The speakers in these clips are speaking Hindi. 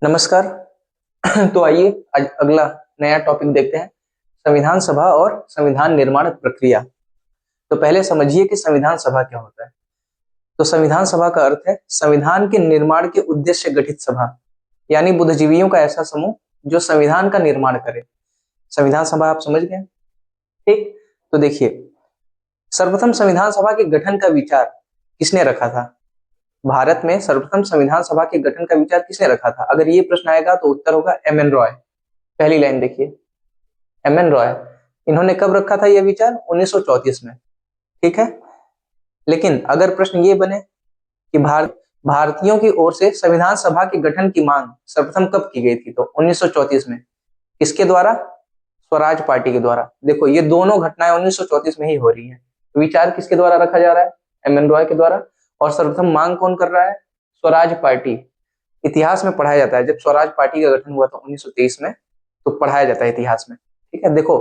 नमस्कार। तो आइए आज अगला नया टॉपिक देखते हैं, संविधान सभा और संविधान निर्माण प्रक्रिया। तो पहले समझिए कि संविधान सभा क्या होता है। तो संविधान सभा का अर्थ है संविधान के निर्माण के उद्देश्य गठित सभा, यानी बुद्धिजीवियों का ऐसा समूह जो संविधान का निर्माण करे। संविधान सभा आप समझ गए, ठीक। तो देखिए, सर्वप्रथम संविधान सभा के गठन का विचार किसने रखा था? भारत में सर्वप्रथम संविधान सभा के गठन का विचार किसने रखा था? अगर ये प्रश्न आएगा तो उत्तर होगा एम एन रॉय। पहली लाइन देखिए, एम एन रॉय। इन्होंने कब रखा था यह विचार? 1934 में, ठीक है। लेकिन अगर प्रश्न ये बने कि भारतीयों की ओर से संविधान सभा के गठन की मांग सर्वप्रथम कब की गई थी? तो 1934 में। किसके द्वारा? स्वराज पार्टी के द्वारा। देखो, ये दोनों घटनाएं 1934 में ही हो रही है। विचार किसके द्वारा रखा जा रहा है? एम एन रॉय के द्वारा। और सर्वप्रथम मांग कौन कर रहा है? स्वराज पार्टी। इतिहास में पढ़ाया जाता है, जब स्वराज पार्टी का गठन हुआ था 1923 में, तो पढ़ाया जाता है इतिहास में, ठीक है। देखो,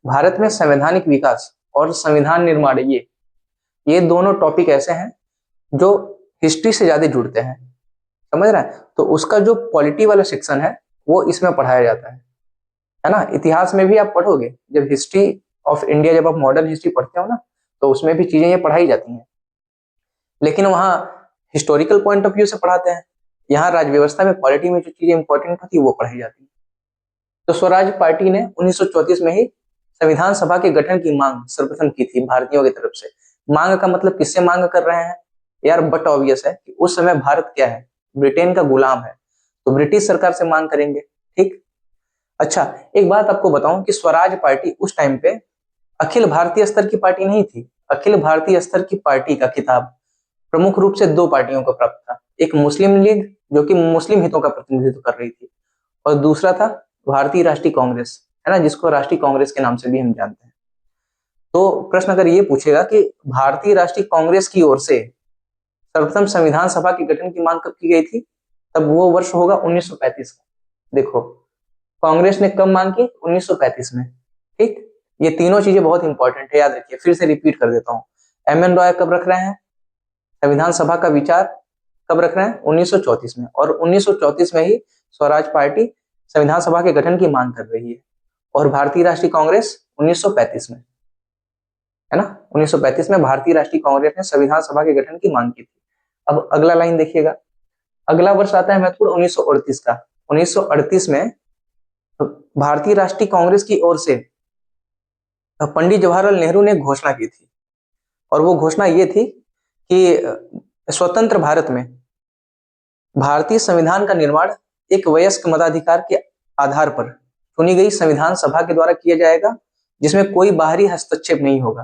भारत में संवैधानिक विकास और संविधान निर्माण, ये दोनों टॉपिक ऐसे हैं जो हिस्ट्री से ज्यादा जुड़ते हैं, समझ रहे हैं? तो उसका जो पॉलिटी वाला सेक्शन है वो इसमें पढ़ाया जाता है ना। इतिहास में भी आप पढ़ोगे, जब हिस्ट्री ऑफ इंडिया, जब आप मॉडर्न हिस्ट्री पढ़ते हो ना, तो उसमें भी चीजें ये पढ़ाई जाती हैं। लेकिन वहां हिस्टोरिकल पॉइंट ऑफ व्यू से पढ़ाते हैं, यहाँ राज व्यवस्था में, पॉलिटी में जो चीजें इंपॉर्टेंट होती है वो पढ़ाई जाती है। तो स्वराज पार्टी ने 1934 में ही संविधान सभा के गठन की मांग सर्वप्रथम की थी भारतीयों की तरफ से। मांग का मतलब किससे मांग कर रहे हैं यार? बट ऑब्वियस है कि उस समय भारत क्या है? ब्रिटेन का गुलाम है, तो ब्रिटिश सरकार से मांग करेंगे, ठीक। अच्छा, एक बात आपको बताऊं कि स्वराज पार्टी उस टाइम पे अखिल भारतीय स्तर की पार्टी नहीं थी। अखिल भारतीय स्तर की पार्टी का खिताब प्रमुख रूप से दो पार्टियों को प्राप्त था। एक मुस्लिम लीग, जो कि मुस्लिम हितों का प्रतिनिधित्व कर रही थी, और दूसरा था भारतीय राष्ट्रीय कांग्रेस, है ना, जिसको राष्ट्रीय कांग्रेस के नाम से भी हम जानते हैं। तो प्रश्न अगर ये पूछेगा कि भारतीय राष्ट्रीय कांग्रेस की ओर से सर्वप्रथम संविधान सभा के गठन की मांग कब की गई थी, तब वो वर्ष होगा 1935 का। देखो, कांग्रेस ने कब मांग की? 1935 में, ठीक। ये तीनों चीजें बहुत इंपॉर्टेंट है, याद रखिए। फिर से रिपीट कर देता हूं, एम एन रॉय कब रख रहे हैं संविधान सभा का विचार? कब रख रहे हैं? 1934 में। और 1934 में ही स्वराज पार्टी संविधान सभा के गठन की मांग कर रही है। और भारतीय राष्ट्रीय कांग्रेस 1935 में, है ना, 1935 में भारतीय राष्ट्रीय कांग्रेस ने संविधान सभा के गठन की मांग की थी। अब अगला लाइन देखिएगा, अगला वर्ष आता है महत्वपूर्ण 1938 का। 1938 में भारतीय राष्ट्रीय कांग्रेस की ओर से पंडित जवाहरलाल नेहरू ने घोषणा की थी, और वो घोषणा ये थी कि स्वतंत्र भारत में भारतीय संविधान का निर्माण एक वयस्क मताधिकार के आधार पर चुनी गई संविधान सभा के द्वारा किया जाएगा, जिसमें कोई बाहरी हस्तक्षेप नहीं होगा।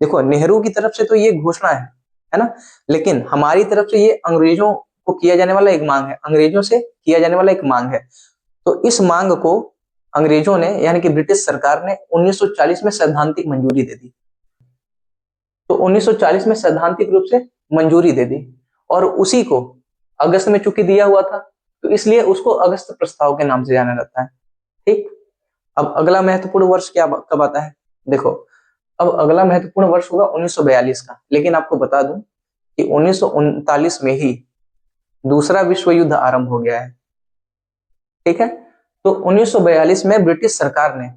देखो, नेहरू की तरफ से तो ये घोषणा है ना, लेकिन हमारी तरफ से ये अंग्रेजों को किया जाने वाला एक मांग है, अंग्रेजों से किया जाने वाला एक मांग है। तो इस मांग को अंग्रेजों ने, यानी कि ब्रिटिश सरकार ने 1940 में सैद्धांतिक मंजूरी दे दी। तो 1940 में सैद्धांतिक रूप से मंजूरी दे दी, और उसी को अगस्त में चूंकि दिया हुआ था, तो इसलिए उसको अगस्त प्रस्ताव के नाम से जाना जाता है, ठीक। अब अगला महत्वपूर्ण वर्ष क्या कब आता है? देखो, अब अगला महत्वपूर्ण वर्ष होगा 1942 का। लेकिन आपको बता दूं कि 1939 में ही दूसरा विश्व युद्ध आरंभ हो गया है, ठीक है। तो 1942 में ब्रिटिश सरकार ने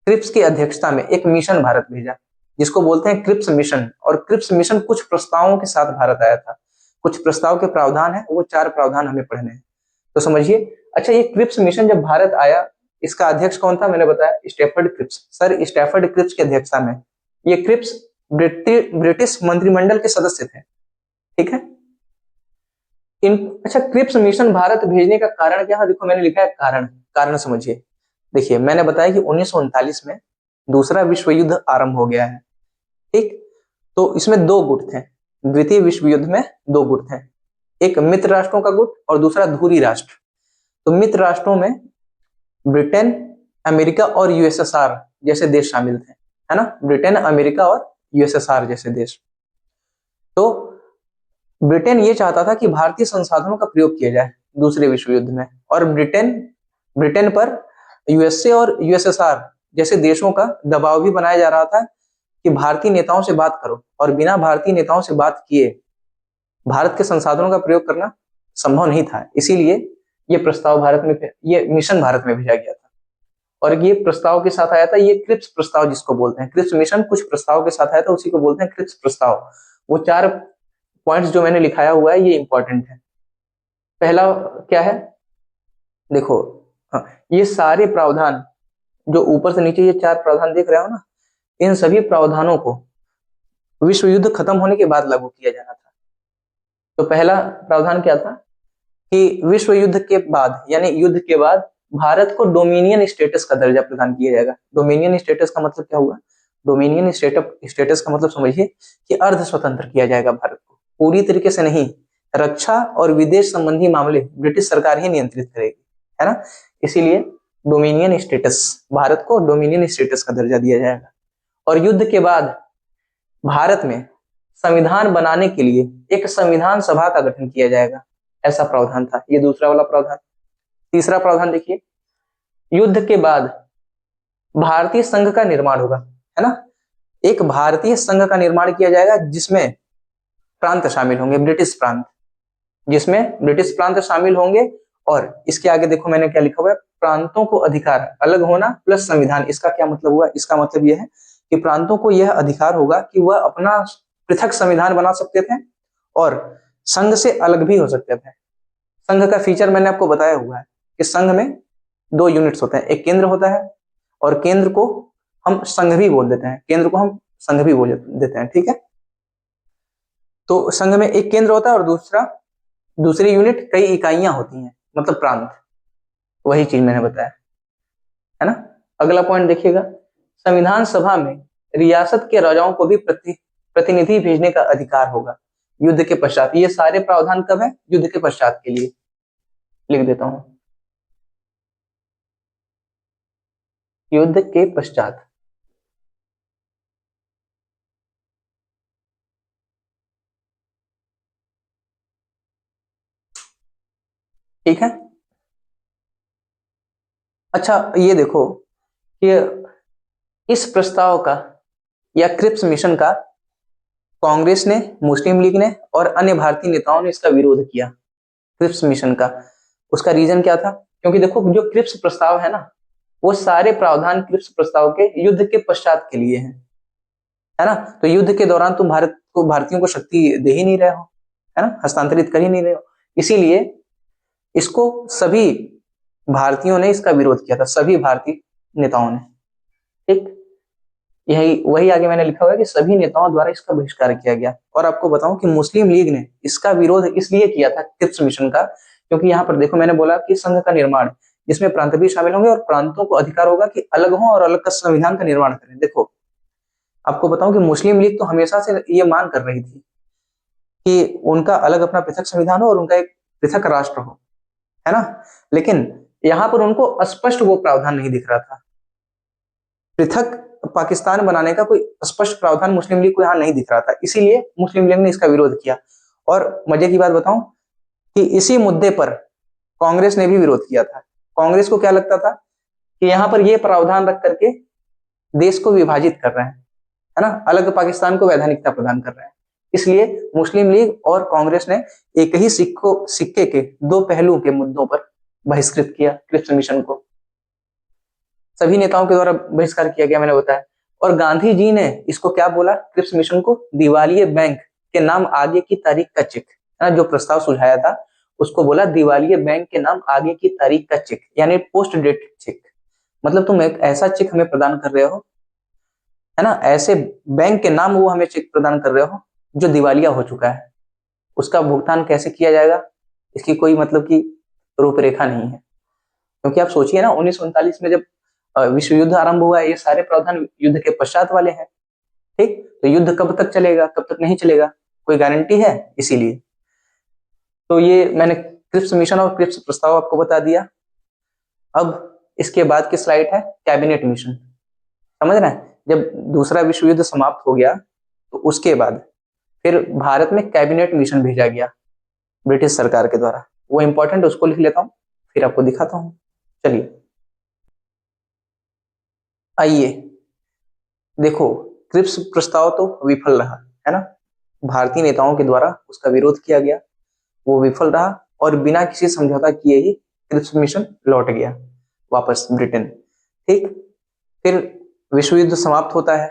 क्रिप्स की अध्यक्षता में एक मिशन भारत भेजा, जिसको बोलते हैं क्रिप्स मिशन। और क्रिप्स मिशन कुछ प्रस्तावों के साथ भारत आया था। कुछ प्रस्ताव के प्रावधान है, वो 4 प्रावधान हमें पढ़ने हैं, तो समझिए। अच्छा, ये क्रिप्स मिशन जब भारत आया, इसका अध्यक्ष कौन था? मैंने बताया, Stafford Cripps, Sir Stafford Cripps की अध्यक्षता में। ये क्रिप्स ब्रिटिश मंत्रिमंडल के सदस्य थे, ठीक है। अच्छा, क्रिप्स मिशन भारत भेजने का कारण क्या है? देखो, मैंने लिखा है कारण। कारण समझिए। देखिए, मैंने बताया कि 1939 में दूसरा विश्व युद्ध आरंभ हो गया है, ठीक। तो इसमें 2 गुट थे, द्वितीय विश्व युद्ध में 2 गुट थे, एक मित्र राष्ट्रों का गुट और दूसरा धुरी राष्ट्र। तो मित्र राष्ट्रों में ब्रिटेन, अमेरिका और यूएसएसआर जैसे देश शामिल थे, है ना, ब्रिटेन, अमेरिका और यूएसएसआर जैसे देश। तो ब्रिटेन ये चाहता था कि भारतीय संसाधनों का प्रयोग किया जाए दूसरे विश्व युद्ध में, और ब्रिटेन पर यूएसए और यूएसएसआर जैसे देशों का दबाव भी बनाया जा रहा था कि भारतीय नेताओं से बात करो, और बिना भारतीय नेताओं से बात किए भारत के संसाधनों का प्रयोग करना संभव नहीं था। इसीलिए ये प्रस्ताव ये मिशन भारत में भेजा गया था। और ये प्रस्ताव के साथ आया था, ये क्रिप्स प्रस्ताव जिसको बोलते हैं, क्रिप्स मिशन कुछ प्रस्ताव के साथ आया था, उसी को बोलते हैं क्रिप्स प्रस्ताव। वो 4 पॉइंट्स जो मैंने लिखाया हुआ है ये इंपॉर्टेंट है। पहला क्या है, देखो, हाँ, ये सारे प्रावधान जो ऊपर से नीचे ये 4 प्रावधान देख रहे हो ना, इन सभी प्रावधानों को विश्व युद्ध खत्म होने के बाद लागू किया जाना था। तो पहला प्रावधान क्या था कि विश्व युद्ध के बाद, यानी युद्ध के बाद भारत को डोमिनियन स्टेटस का दर्जा प्रदान किया जाएगा। डोमिनियन स्टेटस का मतलब क्या हुआ? डोमिनियन स्टेटस का मतलब समझिए कि अर्ध स्वतंत्र किया जाएगा भारत को, पूरी तरीके से नहीं। रक्षा और विदेश संबंधी मामले ब्रिटिश सरकार ही नियंत्रित करेगी, है ना। इसीलिए डोमिनियन स्टेटस, भारत को डोमिनियन स्टेटस का दर्जा दिया जाएगा। और युद्ध के बाद भारत में संविधान बनाने के लिए एक संविधान सभा का गठन किया जाएगा, ऐसा प्रावधान था। ये दूसरा वाला प्रावधान। तीसरा प्रावधान देखिए, युद्ध के बाद भारतीय संघ का निर्माण होगा, है ना। एक भारतीय संघ का निर्माण किया जाएगा जिसमें प्रांत शामिल होंगे, ब्रिटिश प्रांत, जिसमें ब्रिटिश प्रांत शामिल होंगे। और इसके आगे देखो मैंने क्या लिखा हुआ है, प्रांतों को अधिकार अलग होना प्लस संविधान। इसका क्या मतलब हुआ? इसका मतलब यह है कि प्रांतों को यह अधिकार होगा कि वह अपना पृथक संविधान बना सकते थे और संघ से अलग भी हो सकते थे। संघ का फीचर मैंने आपको बताया हुआ है कि संघ में 2 यूनिट्स होते हैं, एक केंद्र होता है और केंद्र को हम संघ भी बोल देते हैं, केंद्र को हम संघ भी बोल देते हैं, ठीक है। तो संघ में एक केंद्र होता है और दूसरी यूनिट कई इकाइयां होती हैं, मतलब प्रांत। वही चीज मैंने बताया, है ना। अगला पॉइंट देखिएगा, संविधान सभा में रियासत के राजाओं को भी प्रतिनिधि भेजने का अधिकार होगा युद्ध के पश्चात। ये सारे प्रावधान कब है? युद्ध के पश्चात के लिए। लिख देता हूं, युद्ध के पश्चात। ठीक है। अच्छा, ये देखो कि इस प्रस्ताव का या क्रिप्स मिशन का कांग्रेस ने, मुस्लिम लीग ने और अन्य भारतीय नेताओं ने इसका विरोध किया। क्रिप्स मिशन का, उसका रीजन क्या था? क्योंकि देखो जो क्रिप्स प्रस्ताव है ना, वो सारे प्रावधान क्रिप्स प्रस्ताव के युद्ध के पश्चात के लिए हैं, है ना। तो युद्ध के दौरान तुम भारतीयों को शक्ति दे ही नहीं रहे हो, है ना, हस्तांतरित कर ही नहीं रहे हो। इसीलिए इसको सभी भारतीयों ने इसका विरोध किया था, सभी भारतीय नेताओं ने, ठीक। यही वही आगे मैंने लिखा हुआ है कि सभी नेताओं द्वारा इसका बहिष्कार किया गया। और आपको बताऊं कि मुस्लिम लीग ने इसका विरोध इसलिए किया था क्रिप्स मिशन का, क्योंकि यहाँ पर देखो मैंने बोला कि संघ का निर्माण जिसमें प्रांत भी शामिल होंगे और प्रांतों को अधिकार होगा कि अलग हों और अलग का संविधान का निर्माण करें। देखो आपको बताऊं कि मुस्लिम लीग तो हमेशा से ये मांग कर रही थी कि उनका अलग अपना पृथक संविधान हो और उनका एक पृथक राष्ट्र हो, है ना। लेकिन यहाँ पर उनको स्पष्ट वो प्रावधान नहीं दिख रहा था। पृथक पाकिस्तान बनाने का कोई स्पष्ट प्रावधान मुस्लिम लीग को यहाँ नहीं दिख रहा था, इसीलिए मुस्लिम लीग ने इसका विरोध किया। और मजे की बात बताऊं कि इसी मुद्दे पर कांग्रेस ने भी विरोध किया था। कांग्रेस को क्या लगता था कि यहाँ पर यह प्रावधान रख करके देश को विभाजित कर रहे हैं, है ना, अलग पाकिस्तान को वैधानिकता प्रदान कर रहे हैं। इसलिए मुस्लिम लीग और कांग्रेस ने एक ही सिक्के के 2 पहलुओं के मुद्दों पर बहिष्कृत किया क्रिप्स मिशन को। सभी नेताओं के द्वारा बहिष्कार किया गया, मैंने बताया। और गांधी जी ने इसको क्या बोला? क्रिप्स मिशन को दिवालिये बैंक के नाम आगे की तारीख का चेक, है ना, जो प्रस्ताव सुझाया था उसको बोला दिवालिये बैंक के नाम आगे की तारीख का चेक, यानी पोस्ट डेट चेक। मतलब तुम एक ऐसा चेक हमें प्रदान कर रहे हो, है ना, ऐसे बैंक के नाम वो हमें चेक प्रदान कर रहे हो जो दिवालिया हो चुका है। उसका भुगतान कैसे किया जाएगा, इसकी कोई मतलब की रूपरेखा नहीं है। क्योंकि आप सोचिए ना, 1939 में जब विश्व युद्ध आरंभ हुआ, ये सारे प्रावधान युद्ध के पश्चात वाले हैं, ठीक। तो युद्ध कब तक चलेगा, कब तक नहीं चलेगा, कोई गारंटी है? इसीलिए तो ये मैंने क्रिप्स मिशन और क्रिप्स प्रस्ताव आपको बता दिया। अब इसके बाद की स्लाइड है कैबिनेट मिशन। समझ रहे हैं, जब दूसरा विश्व युद्ध समाप्त हो गया तो उसके बाद फिर भारत में कैबिनेट मिशन भेजा गया ब्रिटिश सरकार के द्वारा। वो इंपॉर्टेंट, उसको लिख लेता हूं फिर आपको दिखाता हूं। चलिए आइए देखो, क्रिप्स प्रस्ताव तो विफल रहा, है ना, भारतीय नेताओं के द्वारा उसका विरोध किया गया, वो विफल रहा और बिना किसी समझौता किए ही क्रिप्स मिशन लौट गया वापस ब्रिटेन। ठीक, फिर विश्व युद्ध समाप्त होता है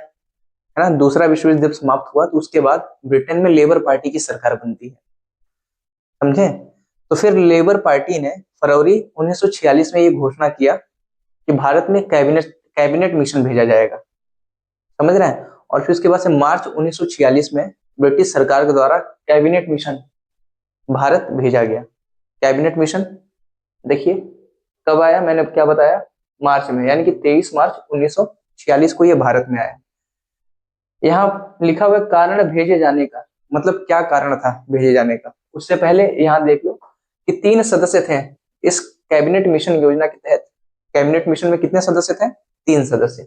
ना। दूसरा विश्व युद्ध जब समाप्त हुआ तो उसके बाद ब्रिटेन में लेबर पार्टी की सरकार बनती है, समझे। तो फिर लेबर पार्टी ने फरवरी 1946 में ये घोषणा किया कि भारत में कैबिनेट मिशन भेजा जाएगा, समझ रहे हैं। और फिर उसके बाद से मार्च 1946 में ब्रिटिश सरकार के द्वारा कैबिनेट मिशन भारत भेजा गया। कैबिनेट मिशन देखिए कब आया, मैंने क्या बताया, मार्च में, यानी कि 23 मार्च 1946 को ये भारत में आया। यहाँ लिखा हुआ कारण भेजे जाने का, मतलब क्या कारण था भेजे जाने का। उससे पहले यहाँ देख लो कि 3 सदस्य थे इस कैबिनेट मिशन योजना के तहत। कैबिनेट मिशन में कितने सदस्य थे? 3 सदस्य।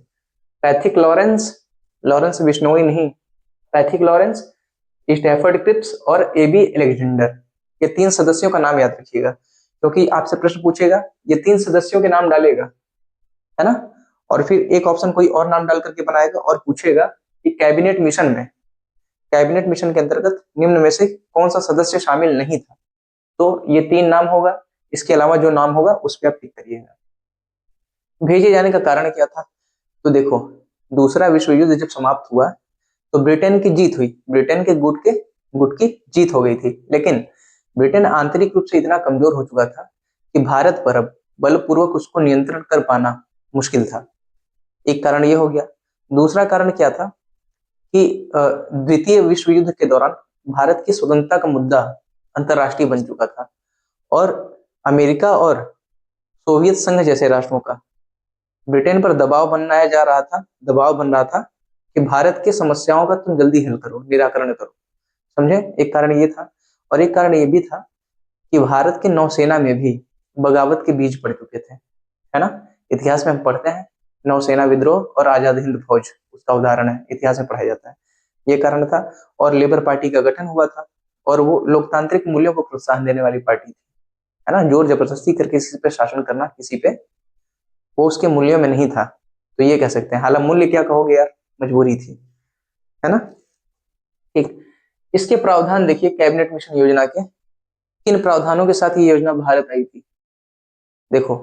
पैथिक लॉरेंस, लॉरेंस बिश्नोई नहीं, पैथिक लॉरेंस, स्टैफर्ड क्रिप्स और एबी अलेक्जेंडर। ये 3 सदस्यों का नाम याद रखिएगा, क्योंकि आपसे प्रश्न पूछेगा, ये 3 सदस्यों के नाम डालेगा, है ना। और फिर एक ऑप्शन कोई और नाम डाल करके बनाएगा और पूछेगा कि कैबिनेट मिशन के अंतर्गत निम्न में से कौन सा सदस्य शामिल नहीं था। तो ये 3 नाम होगा, इसके अलावा जो नाम होगा उस पर आप टिक करिएगा। भेजे जाने का कारण क्या था? तो देखो, दूसरा विश्व युद्ध जब समाप्त हुआ तो ब्रिटेन की जीत हुई, ब्रिटेन के गुट की जीत हो गई थी। लेकिन ब्रिटेन आंतरिक रूप से इतना कमजोर हो चुका था कि भारत पर अब बलपूर्वक उसको नियंत्रण कर पाना मुश्किल था। एक कारण ये हो गया। दूसरा कारण क्या था कि द्वितीय विश्व युद्ध के दौरान भारत की स्वतंत्रता का मुद्दा अंतरराष्ट्रीय बन चुका था और अमेरिका और सोवियत संघ जैसे राष्ट्रों का ब्रिटेन पर दबाव बन रहा था कि भारत की समस्याओं का तुम जल्दी हल करो, निराकरण करो, समझे। एक कारण ये था। और एक कारण ये भी था कि भारत की नौसेना में भी बगावत के बीज पड़ चुके थे, है ना। इतिहास में हम पढ़ते हैं नौसेना विद्रोह और आजाद हिंद फौज, उसका उदाहरण है, इतिहास में पढ़ाया जाता है। ये कारण था। और लेबर पार्टी का गठन हुआ था और वो लोकतांत्रिक मूल्यों को प्रोत्साहन देने वाली पार्टी थी, है ना। जोर जबरदस्ती करके किसी पे शासन करना, किसी पे, वो उसके मूल्यों में नहीं था। तो ये कह सकते हैं, हालांकि मूल्य क्या कहोगे यार, मजबूरी थी, है ना। ठीक, इसके प्रावधान देखिए कैबिनेट मिशन योजना के, किन प्रावधानों के साथ ये योजना भारत आई थी। देखो,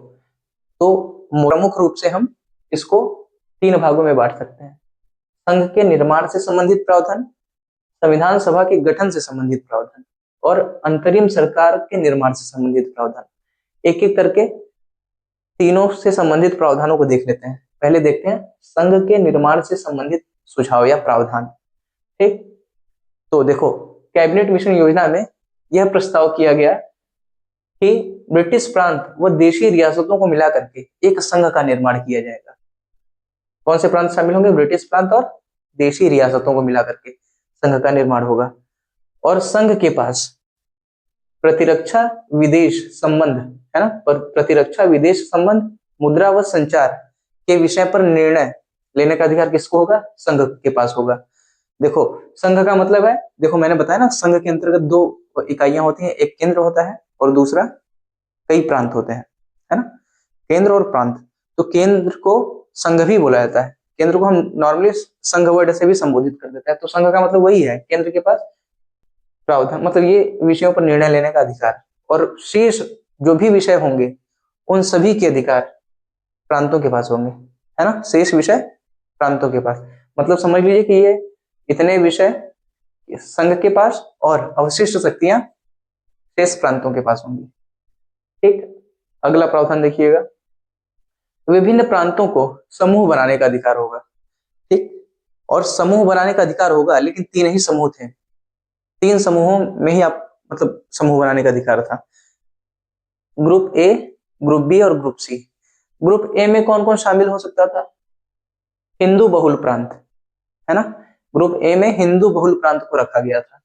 तो प्रमुख रूप से हम इसको 3 भागों में बांट सकते हैं। संघ के निर्माण से संबंधित प्रावधान, संविधान सभा के गठन से संबंधित प्रावधान और अंतरिम सरकार के निर्माण से संबंधित प्रावधान। एक एक करके तीनों से संबंधित प्रावधानों को देख लेते हैं। पहले देखते हैं संघ के निर्माण से संबंधित सुझाव या प्रावधान। ठीक, तो देखो कैबिनेट मिशन योजना में यह प्रस्ताव किया गया कि ब्रिटिश प्रांत व देशी रियासतों को मिलाकर के एक संघ का निर्माण किया जाएगा। कौन से प्रांत शामिल होंगे? ब्रिटिश प्रांत और देशी रियासतों को मिलाकर के संघ का निर्माण होगा। और संघ के पास प्रतिरक्षा विदेश संबंध, है ना, प्रतिरक्षा विदेश संबंध, मुद्रा व संचार के विषय पर निर्णय लेने का अधिकार किसको होगा? संघ के पास होगा। देखो संघ का मतलब है, देखो मैंने बताया ना, संघ के अंतर्गत 2 इकाइयां होती हैं, एक केंद्र होता है और दूसरा कई प्रांत होते हैं, है ना, केंद्र और प्रांत। तो केंद्र को संघ भी बोला जाता है, केंद्र को हम नॉर्मली संघ वर्ड से भी संबोधित कर देते हैं। तो संघ का मतलब वही है, केंद्र के पास प्रावधान, मतलब ये विषयों पर निर्णय लेने का अधिकार। और शेष जो भी विषय होंगे उन सभी के अधिकार प्रांतों के पास होंगे, है ना। शेष विषय प्रांतों के पास, मतलब समझ लीजिए कि ये इतने विषय संघ के पास और अवशिष्ट शक्तियां शेष प्रांतों के पास होंगी। ठीक, अगला प्रावधान देखिएगा, विभिन्न प्रांतों को समूह बनाने का अधिकार होगा। ठीक, और समूह बनाने का अधिकार होगा, लेकिन 3 ही समूह थे, 3 समूहों में ही आप मतलब समूह बनाने का अधिकार था। ग्रुप ए, ग्रुप बी और ग्रुप सी। ग्रुप ए में कौन कौन शामिल हो सकता था? हिंदू बहुल प्रांत, है ना। ग्रुप ए में हिंदू बहुल प्रांत को रखा गया था,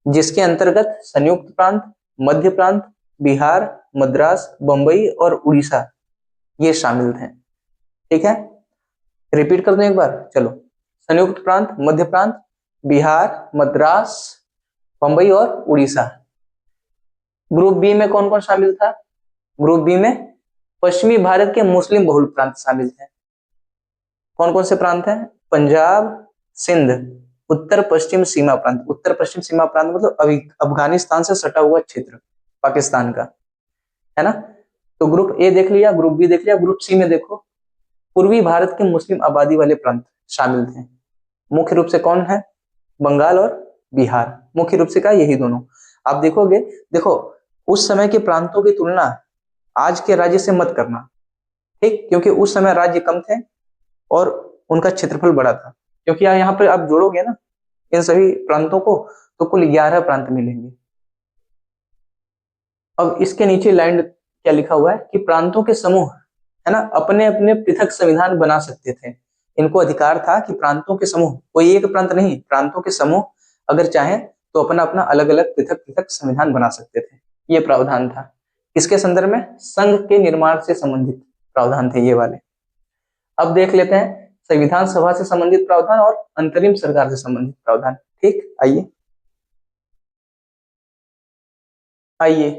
जिसके अंतर्गत संयुक्त प्रांत, मध्य प्रांत, बिहार, मद्रास, बंबई और उड़ीसा ये शामिल थे। ठीक है, रिपीट कर दूं एक बार, चलो। संयुक्त प्रांत, मध्य प्रांत, बिहार, मद्रास, बंबई और उड़ीसा। ग्रुप बी में कौन कौन शामिल था? ग्रुप बी में पश्चिमी भारत के मुस्लिम बहुल प्रांत शामिल थे। कौन कौन से प्रांत हैं? पंजाब, सिंध, उत्तर पश्चिम सीमा प्रांत। उत्तर पश्चिम सीमा प्रांत मतलब अफगानिस्तान से सटा हुआ क्षेत्र, पाकिस्तान का, है ना। तो ग्रुप ए देख लिया, ग्रुप बी देख लिया, ग्रुप सी में देखो पूर्वी भारत के मुस्लिम आबादी वाले प्रांत शामिल थे। मुख्य रूप से कौन है? बंगाल और बिहार, मुख्य रूप से क्या, यही दोनों। आप देखोगे, देखो उस समय के प्रांतों की तुलना आज के राज्य से मत करना, ठीक, क्योंकि उस समय राज्य कम थे और उनका क्षेत्रफल बड़ा था। क्योंकि यहाँ पे आप जोड़ोगे ना इन सभी प्रांतों को तो कुल 11 प्रांत मिलेंगे। अब इसके नीचे लाइन क्या लिखा हुआ है कि प्रांतों के समूह है ना अपने अपने पृथक संविधान बना सकते थे। इनको अधिकार था कि प्रांतों के समूह, कोई एक प्रांत नहीं, प्रांतों के समूह अगर चाहे तो अपना अपना अलग अलग पृथक पृथक संविधान बना सकते थे। ये प्रावधान था किसके संदर्भ में? संघ के निर्माण से संबंधित प्रावधान थे ये वाले। अब देख लेते हैं संविधान सभा से संबंधित प्रावधान और अंतरिम सरकार से संबंधित प्रावधान। ठीक, आइए आइए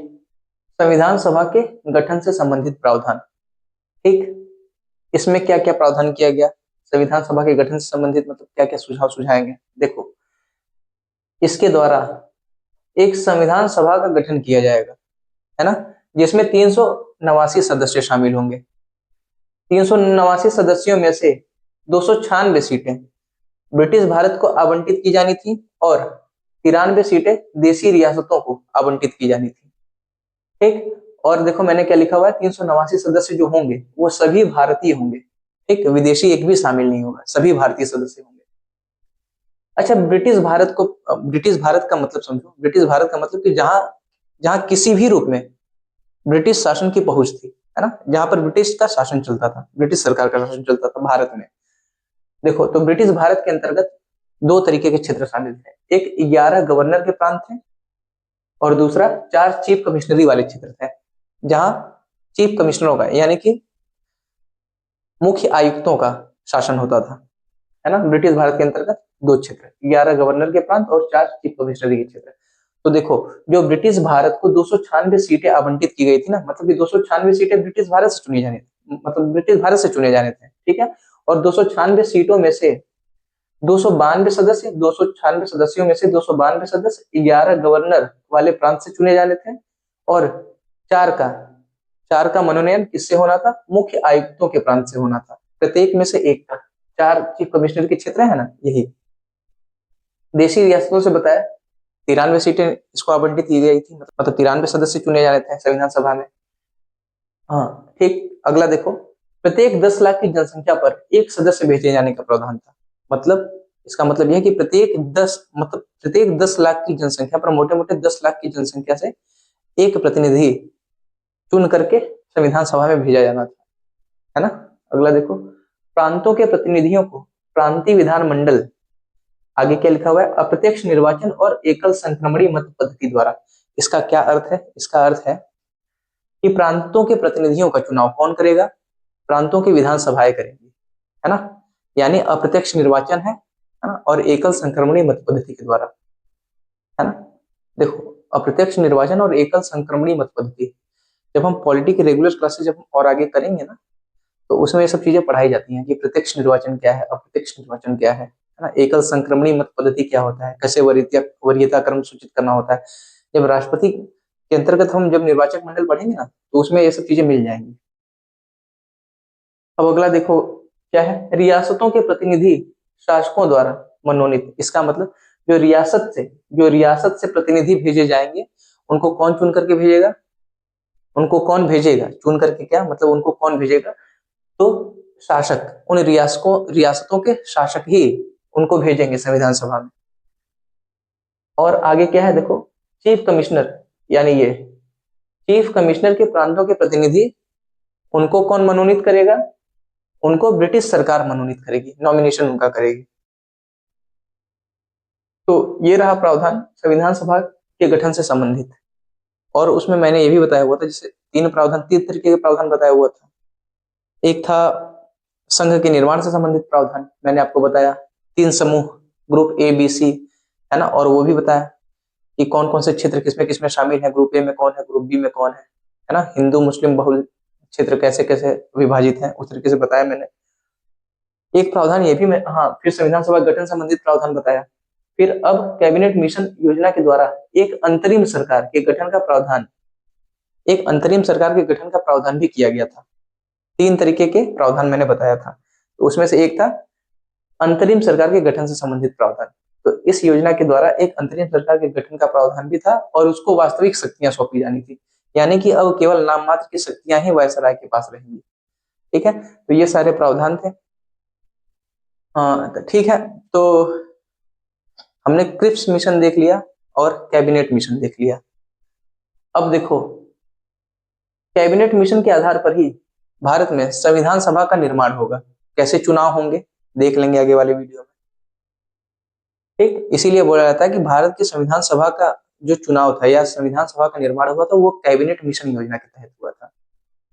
संविधान सभा के गठन से संबंधित प्रावधान। ठीक, इसमें क्या क्या प्रावधान किया गया? संविधान सभा के गठन से संबंधित मतलब क्या क्या सुझाव सुझाएंगे? देखो, इसके द्वारा एक संविधान सभा का गठन किया जाएगा, है ना, जिसमें 389 सदस्य शामिल होंगे। 389 सदस्यों में से 296 सीटें ब्रिटिश भारत को आवंटित की जानी थी और 93 सीटें देशी रियासतों को आवंटित की जानी थी। ठीक, और देखो मैंने क्या लिखा हुआ है, 389 सदस्य जो होंगे वो सभी भारतीय होंगे। ठीक, विदेशी एक भी शामिल नहीं होगा, सभी भारतीय सदस्य होंगे। अच्छा, ब्रिटिश भारत का मतलब समझो। ब्रिटिश भारत का मतलब कि जहां जहां किसी भी रूप में ब्रिटिश शासन की पहुंच थी, है ना, जहां पर ब्रिटिश का शासन चलता था, ब्रिटिश सरकार का शासन चलता था भारत में। देखो, तो ब्रिटिश भारत के अंतर्गत दो तरीके के क्षेत्र शामिल थे। एक 11 गवर्नर के प्रांत थे और दूसरा 4 चीफ कमिश्नरी वाले क्षेत्र थे, जहां चीफ कमिश्नरों का यानी कि मुख्य आयुक्तों का शासन होता था, है ना। ब्रिटिश भारत के अंतर्गत दो क्षेत्र, 11 गवर्नर के प्रांत और 4 चीफ कमिश्नरी के क्षेत्र। तो देखो, जो ब्रिटिश भारत को 296 सीटें आवंटित की गई थी ना, मतलब कि 296 सीटें ब्रिटिश भारत से चुनी जानी थी, मतलब ब्रिटिश भारत से चुने जाने थे, ठीक है। और 296 सीटों में से 292 सदस्य, 296 सदस्यों में से 292 सदस्य 11 गवर्नर वाले प्रांत से चुने जाने थे और चार का मनोनयन किससे होना था? मुख्य आयुक्तों के प्रांत से होना था, प्रत्येक में से एक का। 4 चीफ कमिश्नर के क्षेत्र है ना, यही। देशी रियासतों से बताया 93 सीटें इसको आवंटित की गई थी, मतलब 93 सदस्य चुने जाने थे संविधान सभा में। हाँ ठीक, अगला देखो, प्रत्येक 10 लाख की जनसंख्या पर एक सदस्य भेजे जाने का प्रावधान था। मतलब इसका मतलब यह है कि प्रत्येक 10 लाख की जनसंख्या पर, मोटे मोटे 10 लाख की जनसंख्या से एक प्रतिनिधि चुन करके संविधान सभा में भेजा जाना था, है ना। अगला देखो, प्रांतों के प्रतिनिधियों को प्रांतीय विधान मंडल, आगे क्या लिखा हुआ है, अप्रत्यक्ष निर्वाचन और एकल संक्रमणीय मत पद्धति द्वारा। इसका क्या अर्थ है? इसका अर्थ है कि प्रांतों के प्रतिनिधियों का चुनाव कौन करेगा? प्रांतों की विधानसभाएं करेंगी, है ना। यानी अप्रत्यक्ष निर्वाचन है ना, और एकल संक्रमणीय मत पद्धति के द्वारा, है ना। देखो, अप्रत्यक्ष निर्वाचन और एकल संक्रमणीय मत पद्धति, जब हम पॉलिटी के रेगुलर क्लासेस जब और आगे करेंगे ना, तो उसमें ये सब चीजें पढ़ाई जाती हैं कि प्रत्यक्ष निर्वाचन क्या है, अप्रत्यक्ष निर्वाचन क्या है ना, एकल संक्रमणीय मत पद्धति क्या होता है, कैसे वरीयता क्रम सूचित करना होता है। जब राष्ट्रपति के अंतर्गत हम जब निर्वाचक मंडल पढ़ेंगे ना, तो उसमें ये सब चीजें मिल जाएंगी। अब अगला देखो क्या है, रियासतों के प्रतिनिधि शासकों द्वारा मनोनीत। इसका मतलब जो रियासत से प्रतिनिधि भेजे जाएंगे, उनको कौन चुन करके भेजेगा? उनको कौन भेजेगा चुन करके? क्या मतलब उनको कौन भेजेगा? तो शासक, उन रियासतों के शासक ही उनको भेजेंगे संविधान सभा में। और आगे क्या है देखो, चीफ कमिश्नर, यानी ये चीफ कमिश्नर के प्रांतों के प्रतिनिधि, उनको कौन मनोनीत करेगा? उनको ब्रिटिश सरकार मनोनीत करेगी, नॉमिनेशन उनका करेगी। तो ये रहा प्रावधान संविधान सभा के गठन से संबंधित। और उसमें मैंने ये भी बताया हुआ था, जैसे तीन तरीके के प्रावधान बताया हुआ था। एक था संघ के निर्माण से संबंधित प्रावधान, मैंने आपको बताया 3 समूह, ग्रुप ए बी सी, है ना, और वो भी बताया कि कौन कौन से क्षेत्र किसमें किसमें शामिल है, ग्रुप ए में कौन है, ग्रुप बी में कौन है ना, हिंदू मुस्लिम बहुल क्षेत्र कैसे कैसे विभाजित है, उस तरीके से बताया मैंने। एक प्रावधान ये भी मैं, हाँ, फिर संविधान सभा गठन संबंधित प्रावधान बताया। फिर अब कैबिनेट मिशन योजना के द्वारा एक अंतरिम सरकार के गठन का प्रावधान एक अंतरिम सरकार के गठन का प्रावधान भी किया गया था। 3 तरीके के प्रावधान मैंने बताया था, तो उसमें से एक था अंतरिम सरकार के गठन से संबंधित प्रावधान। तो इस योजना के द्वारा एक अंतरिम सरकार के गठन का प्रावधान भी था और उसको वास्तविक शक्तियां सौंपी जानी थी, यानी कि अब केवल नाम मात्र की शक्तियां ही वायसराय के पास रहेंगी। ठीक है, तो ये सारे प्रावधान थे। हाँ तो ठीक है, तो हमने क्रिप्स मिशन देख लिया और कैबिनेट मिशन देख लिया। अब देखो, कैबिनेट मिशन के आधार पर ही भारत में संविधान सभा का निर्माण होगा। कैसे चुनाव होंगे देख लेंगे आगे वाले वीडियो में। ठीक, इसीलिए बोला जाता है कि भारत की संविधान सभा का जो चुनाव था या संविधान सभा का निर्माण हुआ था वो कैबिनेट मिशन योजना के तहत हुआ था,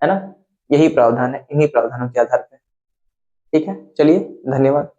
है ना। यही प्रावधान है, इन्हीं प्रावधानों के आधार पर। ठीक है, चलिए, धन्यवाद।